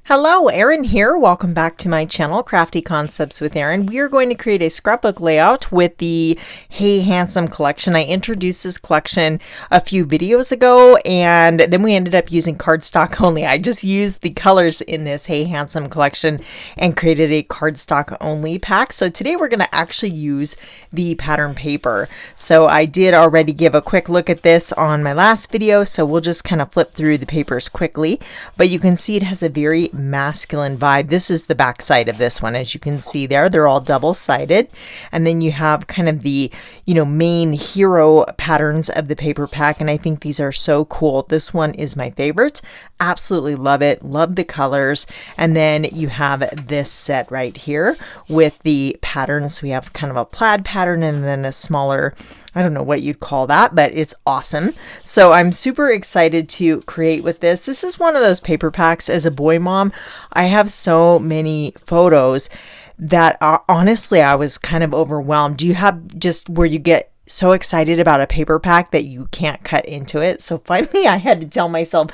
Hello, Erin here. Welcome back to my channel, Crafty Concepts with Erin. We are going to create a scrapbook layout with the Hey Handsome collection. I introduced this collection a few videos ago, and then we ended up using cardstock only. I just used the colors in this Hey Handsome collection and created a cardstock only pack. So today we're going to actually use the pattern paper. So I did already give a quick look at this on my last video, so we'll just kind of flip through the papers quickly. But you can see it has a very masculine vibe. This is the back side of this one. As you can see there, they're all double-sided. And then you have kind of the, main hero patterns of the paper pack. And I think these are so cool. This one is my favorite. Absolutely love it. Love the colors. And then you have this set right here with the patterns. We have kind of a plaid pattern and then a smaller, I don't know what you'd call that, but it's awesome. So I'm super excited to create with this. This is one of those paper packs. As a boy mom, I have so many photos that are, honestly, I was kind of overwhelmed. Do you have just where you get so excited about a paper pack that you can't cut into it? So finally I had to tell myself,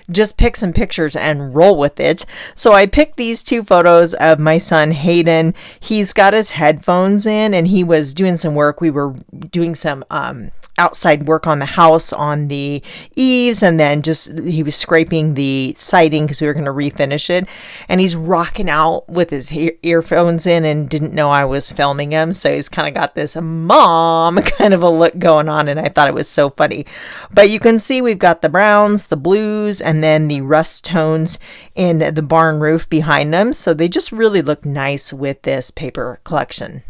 just pick some pictures and roll with it. So I picked these two photos of my son Hayden. He's got his headphones in and he was doing some work. We were doing some outside work on the house on the eaves, and then he was scraping the siding because we were going to refinish it, and he's rocking out with his earphones in and didn't know I was filming him. So he's kind of got this mom kind of a look going on, and I thought it was so funny. But you can see we've got the browns, the blues, and then the rust tones in the barn roof behind them. So they just really look nice with this paper collection.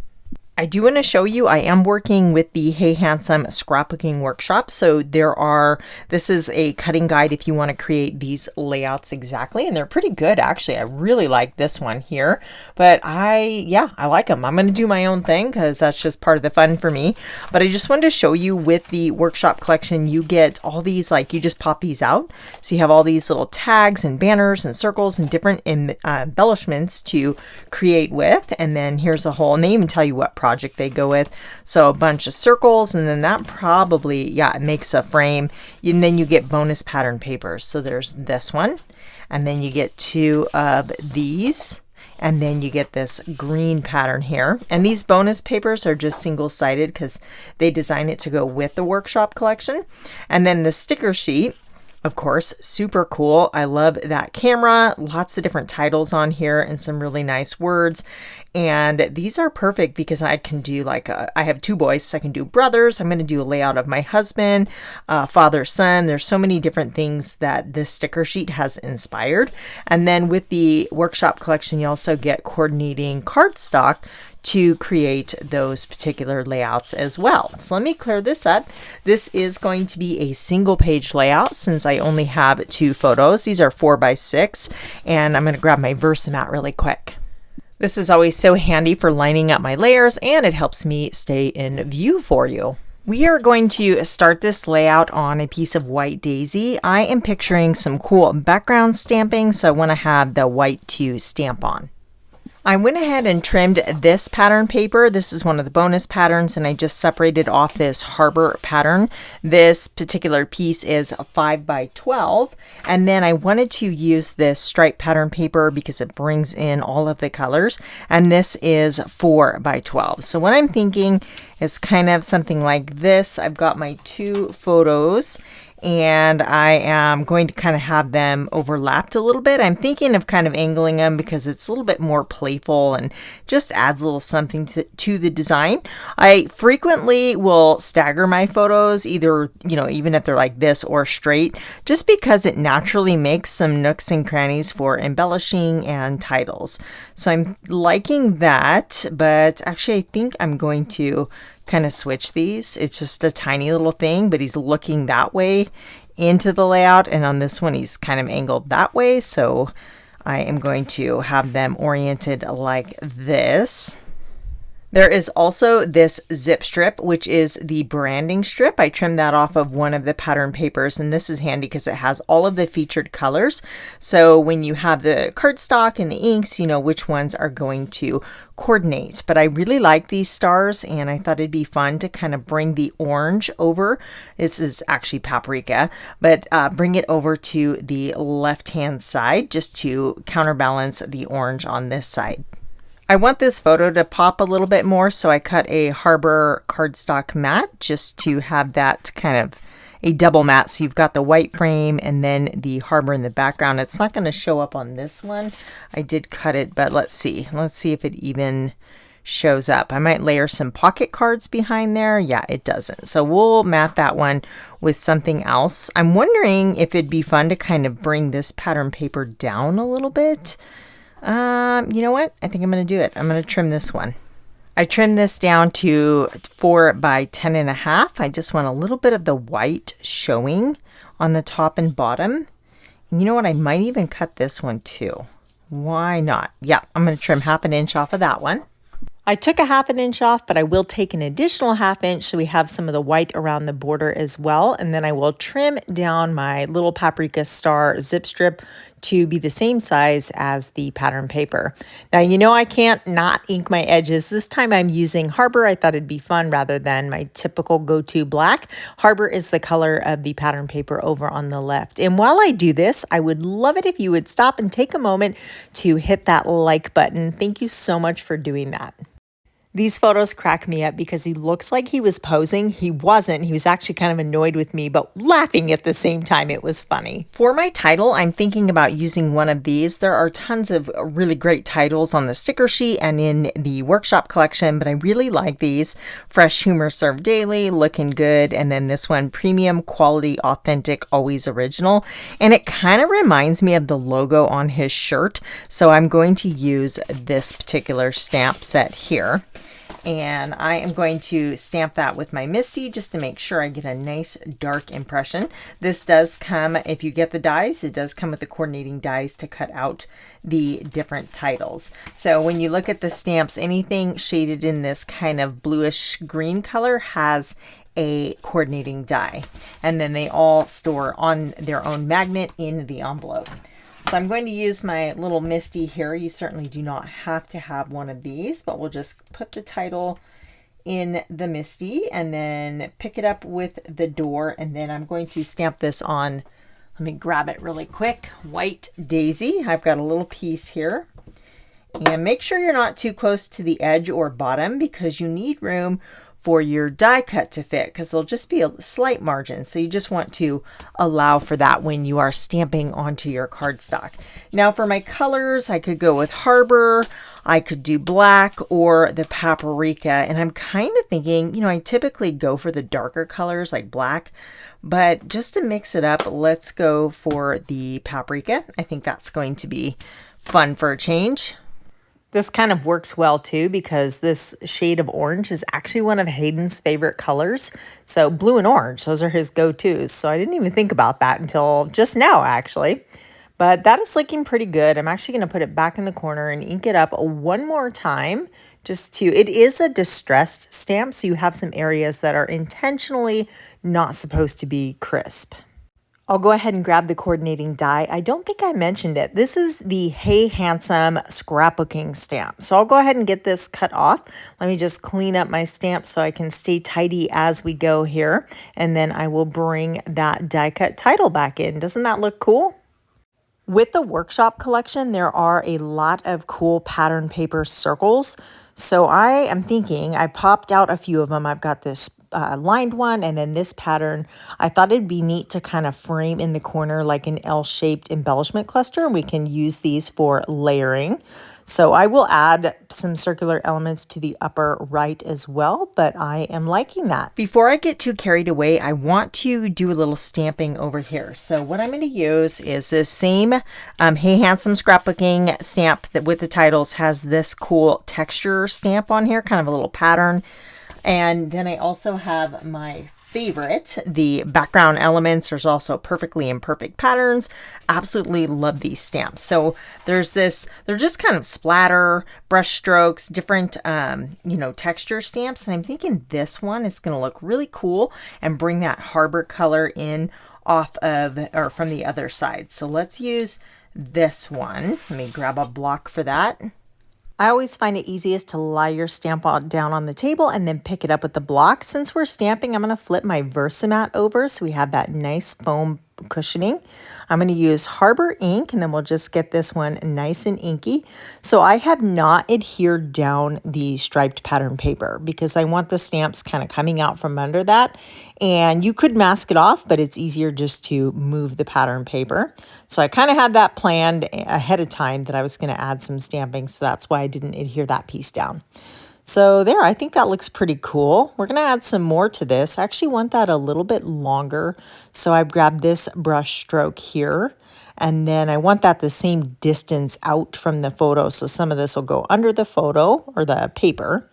I do want to show you, I am working with the Hey Handsome scrapbooking workshop. So this is a cutting guide if you want to create these layouts exactly. And they're pretty good, actually. I really like this one here, but I like them. I'm going to do my own thing because that's just part of the fun for me. But I just wanted to show you with the workshop collection, you get all these, you just pop these out. So you have all these little tags and banners and circles and different embellishments to create with. And then here's a whole, and they even tell you what project they go with. So a bunch of circles, and then that probably, it makes a frame. And then you get bonus pattern papers. So there's this one, and then you get two of these, and then you get this green pattern here. And these bonus papers are just single-sided because they design it to go with the workshop collection. And then the sticker sheet, of course, super cool. I love that camera. Lots of different titles on here and some really nice words. And these are perfect because I can do I have two boys, so I can do brothers. I'm going to do a layout of my husband, father, son. There's so many different things that this sticker sheet has inspired. And then with the workshop collection, you also get coordinating cardstock to create those particular layouts as well. So let me clear this up. This is going to be a single page layout since I only have two photos. These are 4x6, and I'm going to grab my VersaMat really quick. This is always so handy for lining up my layers, and it helps me stay in view for you. We are going to start this layout on a piece of white daisy. I am picturing some cool background stamping, so I want to have the white to stamp on. I went ahead and trimmed this pattern paper. This is one of the bonus patterns, and I just separated off this Harbour pattern. This particular piece is 5x12, and then I wanted to use this stripe pattern paper because it brings in all of the colors, and this is 4x12. So what I'm thinking is kind of something like this. I've got my two photos, and I am going to kind of have them overlapped a little bit. I'm thinking of kind of angling them because it's a little bit more playful and just adds a little something to the design. I frequently will stagger my photos, either, even if they're like this or straight, just because it naturally makes some nooks and crannies for embellishing and titles. So I'm liking that, but actually I think I'm going to kind of switch these. It's just a tiny little thing, but he's looking that way into the layout, and on this one he's kind of angled that way, so I am going to have them oriented like this. There is also this zip strip, which is the branding strip. I trimmed that off of one of the pattern papers, and this is handy because it has all of the featured colors. So when you have the cardstock and the inks, you know which ones are going to coordinate. But I really like these stars, and I thought it'd be fun to kind of bring the orange over. This is actually paprika, but bring it over to the left-hand side just to counterbalance the orange on this side. I want this photo to pop a little bit more, so I cut a Harbour cardstock mat just to have that kind of a double mat. So you've got the white frame and then the Harbour in the background. It's not going to show up on this one. I did cut it, but let's see. Let's see if it even shows up. I might layer some pocket cards behind there. Yeah, it doesn't. So we'll mat that one with something else. I'm wondering if it'd be fun to kind of bring this pattern paper down a little bit. You know what? I think I'm going to do it. I'm going to trim this one. I trimmed this down to 4 by 10.5. I just want a little bit of the white showing on the top and bottom. And you know what? I might even cut this one too. Why not? Yeah, I'm going to trim 1/2 inch off of that one. I took 1/2 inch off, but I will take an additional 1/2 inch so we have some of the white around the border as well. And then I will trim down my little paprika star zip strip to be the same size as the pattern paper. Now, you know I can't not ink my edges. This time I'm using Harbour. I thought it'd be fun rather than my typical go-to black. Harbour is the color of the pattern paper over on the left. And while I do this, I would love it if you would stop and take a moment to hit that like button. Thank you so much for doing that. These photos crack me up because he looks like he was posing. He wasn't. He was actually kind of annoyed with me, but laughing at the same time. It was funny. For my title, I'm thinking about using one of these. There are tons of really great titles on the sticker sheet and in the workshop collection, but I really like these. Fresh humor served daily, looking good. And then this one, premium quality, authentic, always original. And it kind of reminds me of the logo on his shirt. So I'm going to use this particular stamp set here. And I am going to stamp that with my Misty just to make sure I get a nice dark impression. This does come, if you get the dies, it does come with the coordinating dies to cut out the different titles. So when you look at the stamps, anything shaded in this kind of bluish green color has a coordinating die. And then they all store on their own magnet in the envelope. So I'm going to use my little Misty here. You certainly do not have to have one of these, but we'll just put the title in the Misty and then pick it up with the door. And then I'm going to stamp this on, let me grab it really quick, White Daisy. I've got a little piece here. And make sure you're not too close to the edge or bottom because you need room for your die cut to fit because there'll just be a slight margin. So you just want to allow for that when you are stamping onto your cardstock. Now for my colors, I could go with Harbour, I could do black or the paprika. And I'm kind of thinking, you know, I typically go for the darker colors like black, but just to mix it up, let's go for the paprika. I think that's going to be fun for a change. This kind of works well too because this shade of orange is actually one of Hayden's favorite colors. So blue and orange, those are his go-tos. So I didn't even think about that until just now actually. But that is looking pretty good. I'm actually going to put it back in the corner and ink it up one more time just to, it is a distressed stamp. So you have some areas that are intentionally not supposed to be crisp. I'll go ahead and grab the coordinating die. I don't think I mentioned it. This is the Hey Handsome scrapbooking stamp. So I'll go ahead and get this cut off. Let me just clean up my stamp so I can stay tidy as we go here. And then I will bring that die cut title back in. Doesn't that look cool? With the workshop collection, there are a lot of cool pattern paper circles. So I am thinking, I popped out a few of them. I've got this lined one and then this pattern. I thought it'd be neat to kind of frame in the corner like an L-shaped embellishment cluster. We can use these for layering. So I will add some circular elements to the upper right as well, but I am liking that. Before I get too carried away, I want to do a little stamping over here. So what I'm going to use is this same Hey Handsome scrapbooking stamp that with the titles has this cool texture stamp on here, kind of a little pattern. And then I also have my favorite, the background elements. There's also perfectly imperfect patterns. Absolutely love these stamps. So there's this, they're just kind of splatter, brush strokes, different, texture stamps. And I'm thinking this one is going to look really cool and bring that Harbour color in off of, or from the other side. So let's use this one. Let me grab a block for that. I always find it easiest to lie your stamp down on the table and then pick it up with the block. Since we're stamping, I'm going to flip my VersaMat over so we have that nice foam cushioning. I'm going to use Harbour ink, and then we'll just get this one nice and inky. So I have not adhered down the striped pattern paper because I want the stamps kind of coming out from under that. And you could mask it off, but it's easier just to move the pattern paper. So I kind of had that planned ahead of time that I was going to add some stamping. So that's why I didn't adhere that piece down. So there, I think that looks pretty cool. We're going to add some more to this. I actually want that a little bit longer. So I've grabbed this brush stroke here, and then I want that the same distance out from the photo. So some of this will go under the photo or the paper,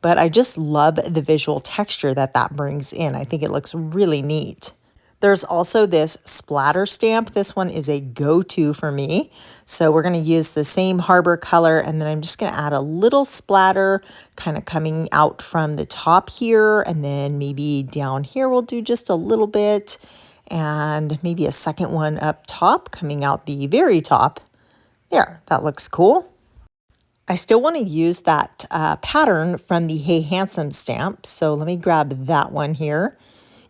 but I just love the visual texture that that brings in. I think it looks really neat. There's also this splatter stamp. This one is a go-to for me. So we're going to use the same Harbour color, and then I'm just going to add a little splatter kind of coming out from the top here, and then maybe down here we'll do just a little bit, and maybe a second one up top coming out the very top. There, that looks cool. I still want to use that pattern from the Hey Handsome stamp, so let me grab that one here.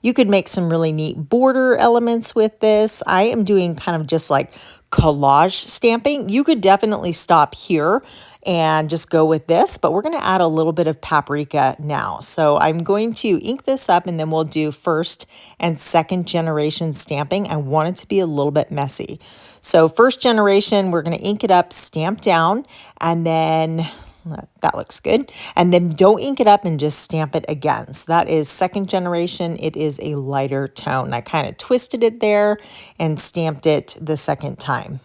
You could make some really neat border elements with this. I am doing kind of just like collage stamping. You could definitely stop here and just go with this, but we're going to add a little bit of paprika now. So I'm going to ink this up, and then we'll do first and second generation stamping. I want it to be a little bit messy. So first generation, we're going to ink it up, stamp down, and then that looks good. And then don't ink it up and just stamp it again. So that is second generation. It is a lighter tone. I kind of twisted it there and stamped it the second time.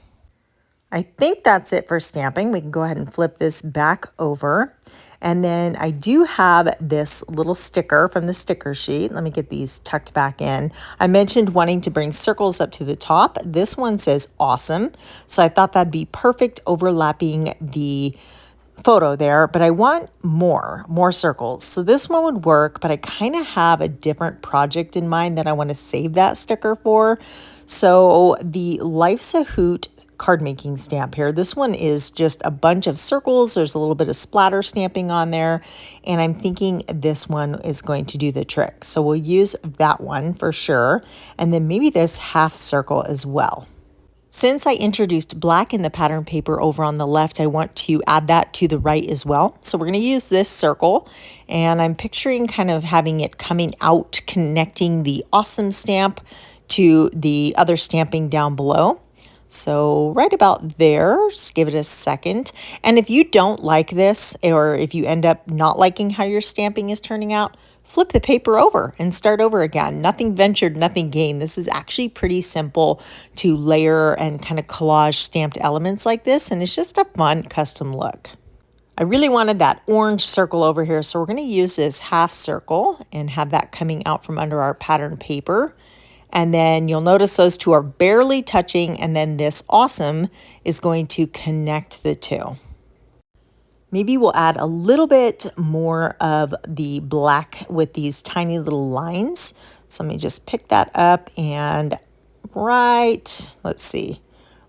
I think that's it for stamping. We can go ahead and flip this back over. And then I do have this little sticker from the sticker sheet. Let me get these tucked back in. I mentioned wanting to bring circles up to the top. This one says awesome. So I thought that'd be perfect overlapping the photo there, but I want more circles. So this one would work, but I kind of have a different project in mind that I want to save that sticker for. So the Life's a Hoot card making stamp here. This one is just a bunch of circles. There's a little bit of splatter stamping on there, and I'm thinking this one is going to do the trick. So we'll use that one for sure, and then maybe this half circle as well. Since I introduced black in the pattern paper over on the left, I want to add that to the right as well. So we're going to use this circle, and I'm picturing kind of having it coming out, connecting the awesome stamp to the other stamping down below. So right about there, just give it a second. And if you don't like this, or if you end up not liking how your stamping is turning out, flip the paper over and start over again. Nothing ventured, nothing gained. This is actually pretty simple to layer and kind of collage stamped elements like this, and it's just a fun custom look. I really wanted that orange circle over here, so we're going to use this half circle and have that coming out from under our pattern paper. And then you'll notice those two are barely touching, and then this awesome is going to connect the two. Maybe we'll add a little bit more of the black with these tiny little lines. So let me just pick that up, and right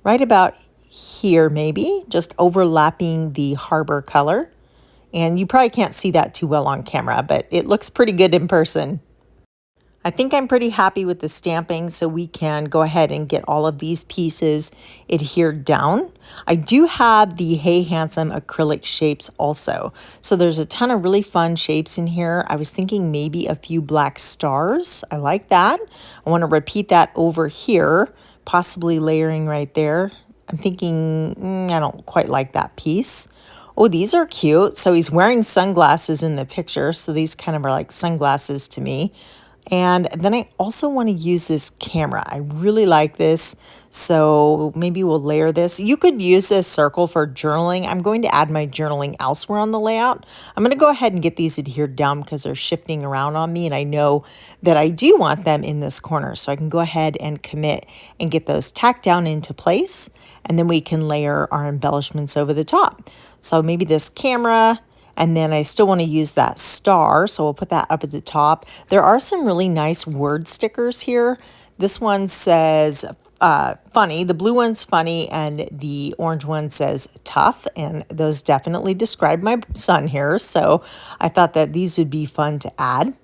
about here maybe, just overlapping the Harbour color. And you probably can't see that too well on camera, but it looks pretty good in person. I think I'm pretty happy with the stamping, so we can go ahead and get all of these pieces adhered down. I do have the Hey Handsome acrylic shapes also. So there's a ton of really fun shapes in here. I was thinking maybe a few black stars. I like that. I want to repeat that over here, possibly layering right there. I'm thinking, I don't quite like that piece. Oh, these are cute. So he's wearing sunglasses in the picture. So these kind of are like sunglasses to me. And then I also want to use this camera. I really like this, so maybe we'll layer this. You could use this circle for journaling. I'm going to add my journaling elsewhere on the layout. I'm going to go ahead and get these adhered down because they're shifting around on me, and I know that I do want them in this corner, so I can go ahead and commit and get those tacked down into place, and then we can layer our embellishments over the top. So maybe this camera. And then I still want to use that star, so we'll put that up at the top. There are some really nice word stickers here. This one says funny, the blue one's funny, and the orange one says tough, and those definitely describe my son here, so I thought that these would be fun to add.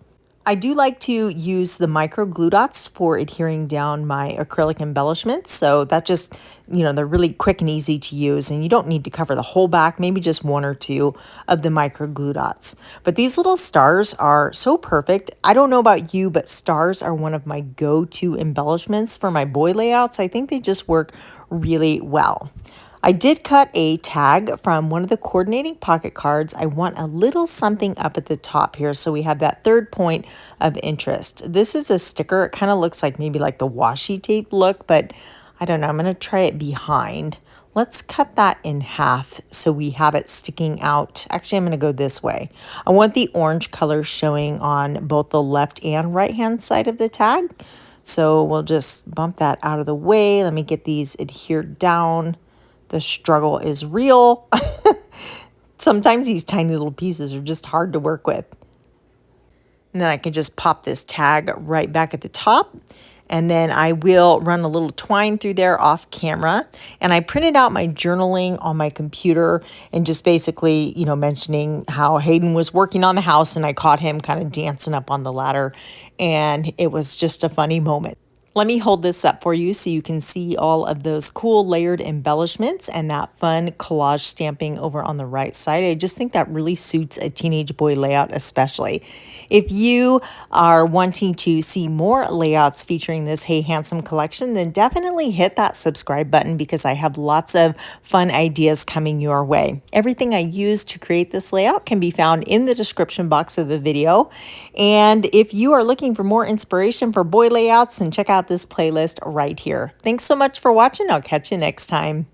I do like to use the micro glue dots for adhering down my acrylic embellishments. So that just, they're really quick and easy to use, and you don't need to cover the whole back, maybe just one or two of the micro glue dots. But these little stars are so perfect. I don't know about you, but stars are one of my go-to embellishments for my boy layouts. I think they just work really well. I did cut a tag from one of the coordinating pocket cards. I want a little something up at the top here, so we have that third point of interest. This is a sticker. It kind of looks like maybe like the washi tape look, but I don't know. I'm going to try it behind. Let's cut that in half so we have it sticking out. Actually, I'm going to go this way. I want the orange color showing on both the left and right hand side of the tag. So we'll just bump that out of the way. Let me get these adhered down. The struggle is real. Sometimes these tiny little pieces are just hard to work with. And then I can just pop this tag right back at the top. And then I will run a little twine through there off camera. And I printed out my journaling on my computer and just basically, mentioning how Hayden was working on the house and I caught him kind of dancing up on the ladder. And it was just a funny moment. Let me hold this up for you so you can see all of those cool layered embellishments and that fun collage stamping over on the right side. I just think that really suits a teenage boy layout especially. If you are wanting to see more layouts featuring this Hey Handsome collection, then definitely hit that subscribe button because I have lots of fun ideas coming your way. Everything I used to create this layout can be found in the description box of the video. And if you are looking for more inspiration for boy layouts, then check out this playlist right here. Thanks so much for watching. I'll catch you next time.